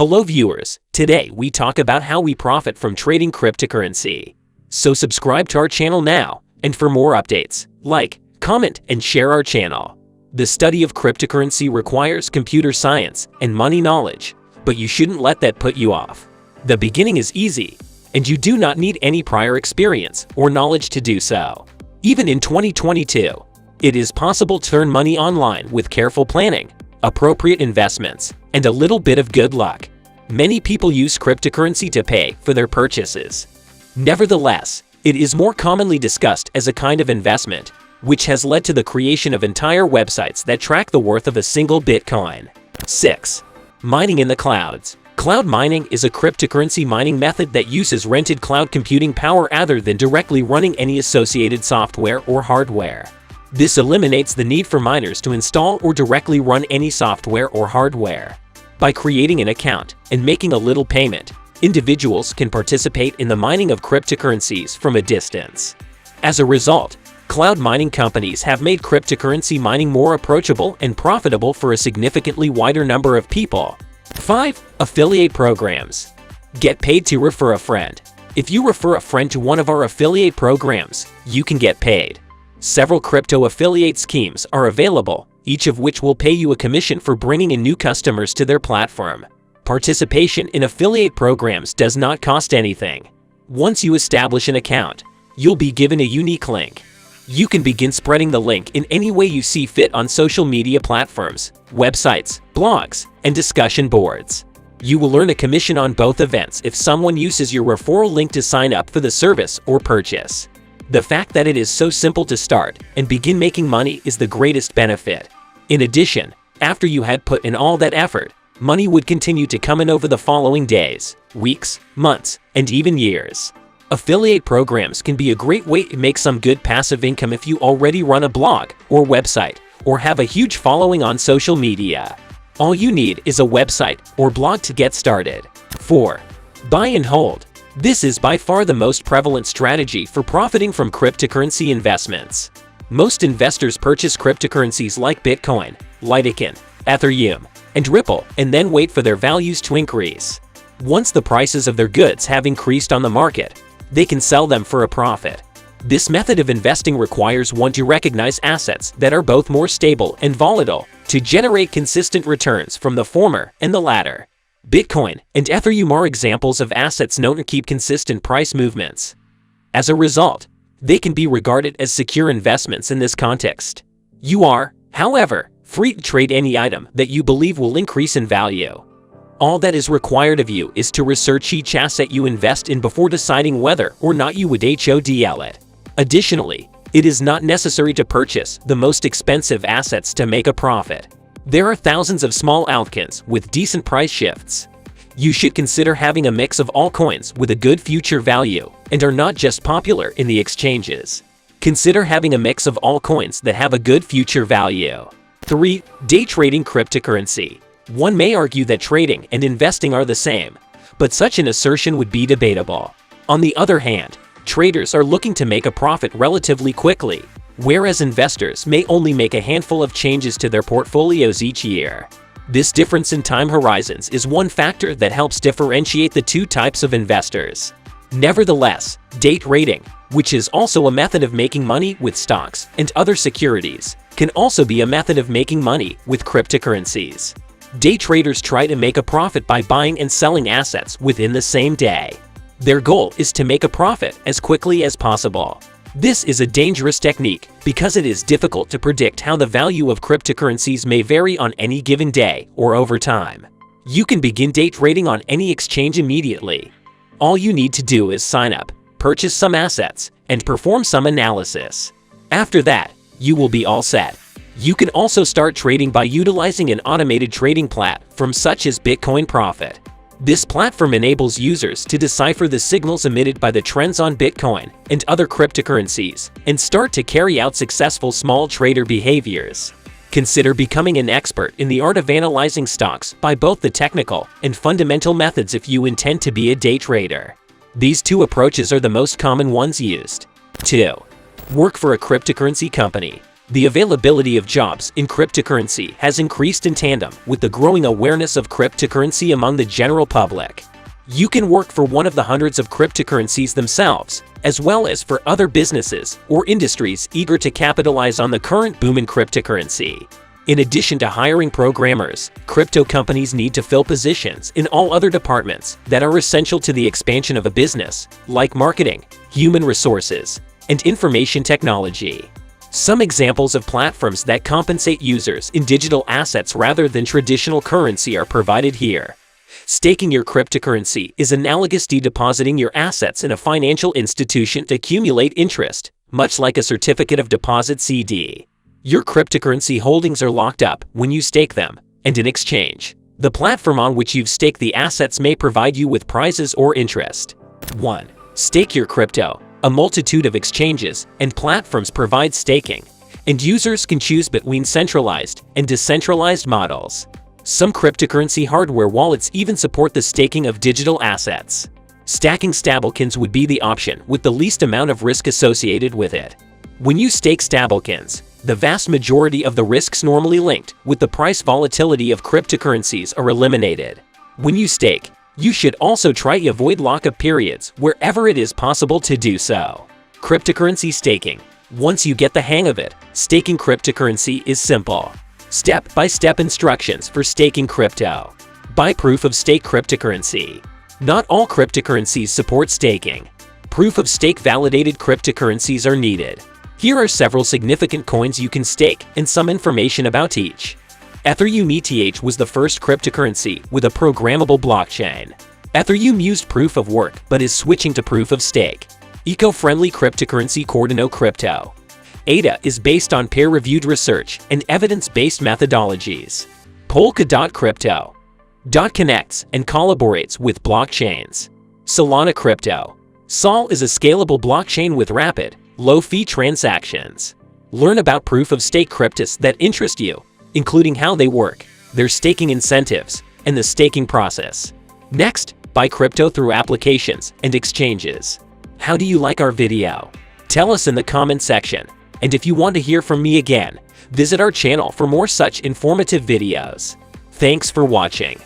Hello viewers, today we talk about how we profit from trading cryptocurrency. So subscribe to our channel now, and for more updates, like, comment, and share our channel. The study of cryptocurrency requires computer science and money knowledge, but you shouldn't let that put you off. The beginning is easy, and you do not need any prior experience or knowledge to do so. Even in 2022, it is possible to earn money online with careful planning, appropriate investments, and a little bit of good luck. Many people use cryptocurrency to pay for their purchases. Nevertheless, it is more commonly discussed as a kind of investment, which has led to the creation of entire websites that track the worth of a single Bitcoin. 6. Mining in the clouds. Cloud mining is a cryptocurrency mining method that uses rented cloud computing power rather than directly running any associated software or hardware. This eliminates the need for miners to install or directly run any software or hardware. By creating an account and making a little payment, individuals can participate in the mining of cryptocurrencies from a distance. As a result, cloud mining companies have made cryptocurrency mining more approachable and profitable for a significantly wider number of people. 5. Affiliate programs. Get paid to refer a friend. If you refer a friend to one of our affiliate programs, you can get paid. Several crypto affiliate schemes are available, each of which will pay you a commission for bringing in new customers to their platform. Participation in affiliate programs does not cost anything. Once you establish an account, you'll be given a unique link. You can begin spreading the link in any way you see fit on social media platforms, websites, blogs, and discussion boards. You will earn a commission on both events if someone uses your referral link to sign up for the service or purchase. The fact that it is so simple to start and begin making money is the greatest benefit. In addition, after you had put in all that effort, money would continue to come in over the following days, weeks, months, and even years. Affiliate programs can be a great way to make some good passive income if you already run a blog or website or have a huge following on social media. All you need is a website or blog to get started. 4. Buy and hold. This is by far the most prevalent strategy for profiting from cryptocurrency investments. Most investors purchase cryptocurrencies like Bitcoin, Litecoin, Ethereum, and Ripple and then wait for their values to increase. Once the prices of their goods have increased on the market, they can sell them for a profit. This method of investing requires one to recognize assets that are both more stable and volatile to generate consistent returns from the former and the latter. Bitcoin and Ethereum are examples of assets known to keep consistent price movements. As a result, they can be regarded as secure investments in this context. You are, however, free to trade any item that you believe will increase in value. All that is required of you is to research each asset you invest in before deciding whether or not you would HODL it. Additionally, it is not necessary to purchase the most expensive assets to make a profit. There are thousands of small altcoins with decent price shifts. You should consider having a mix of all coins with a good future value and are not just popular in the exchanges. Consider having a mix of all coins that have a good future value. 3. Day trading cryptocurrency. One may argue that trading and investing are the same, but such an assertion would be debatable. On the other hand, traders are looking to make a profit relatively quickly, whereas investors may only make a handful of changes to their portfolios each year. This difference in time horizons is one factor that helps differentiate the two types of investors. Nevertheless, day trading, which is also a method of making money with stocks and other securities, can also be a method of making money with cryptocurrencies. Day traders try to make a profit by buying and selling assets within the same day. Their goal is to make a profit as quickly as possible. This is a dangerous technique because it is difficult to predict how the value of cryptocurrencies may vary on any given day or over time. You can begin day trading on any exchange immediately. All you need to do is sign up, purchase some assets, and perform some analysis. After that, you will be all set. You can also start trading by utilizing an automated trading platform such as Bitcoin Profit. This platform enables users to decipher the signals emitted by the trends on Bitcoin and other cryptocurrencies and start to carry out successful small trader behaviors. Consider becoming an expert in the art of analyzing stocks by both the technical and fundamental methods if you intend to be a day trader. These two approaches are the most common ones used. 2. Work for a cryptocurrency company. The availability of jobs in cryptocurrency has increased in tandem with the growing awareness of cryptocurrency among the general public. You can work for one of the hundreds of cryptocurrencies themselves, as well as for other businesses or industries eager to capitalize on the current boom in cryptocurrency. In addition to hiring programmers, crypto companies need to fill positions in all other departments that are essential to the expansion of a business, like marketing, human resources, and information technology. Some examples of platforms that compensate users in digital assets rather than traditional currency are provided here. Staking your cryptocurrency is analogous to depositing your assets in a financial institution to accumulate interest, much like a certificate of deposit (CD). Your cryptocurrency holdings are locked up when you stake them, and in exchange, the platform on which you've staked the assets may provide you with prizes or interest. 1. Stake your crypto. A multitude of exchanges and platforms provide staking, and users can choose between centralized and decentralized models. Some cryptocurrency hardware wallets even support the staking of digital assets. Stacking stablecoins would be the option with the least amount of risk associated with it. When you stake stablecoins, the vast majority of the risks normally linked with the price volatility of cryptocurrencies are eliminated. When you stake, you should also try to avoid lockup periods wherever it is possible to do so. Cryptocurrency staking. Once you get the hang of it, staking cryptocurrency is simple. Step-by-step instructions for staking crypto. Buy proof of stake cryptocurrency. Not all cryptocurrencies support staking. Proof of stake validated cryptocurrencies are needed. Here are several significant coins you can stake and some information about each. Ethereum ETH was the first cryptocurrency with a programmable blockchain. Ethereum used proof of work but is switching to proof of stake. Eco-friendly cryptocurrency Cardano Crypto. ADA is based on peer-reviewed research and evidence-based methodologies. Polkadot Crypto. DOT connects and collaborates with blockchains. Solana Crypto. Sol is a scalable blockchain with rapid, low-fee transactions. Learn about proof-of-stake cryptos that interest you, including how they work, their staking incentives, and the staking process. Next, buy crypto through applications and exchanges. How do you like our video? Tell us in the comment section. And if you want to hear from me again, visit our channel for more such informative videos. Thanks for watching.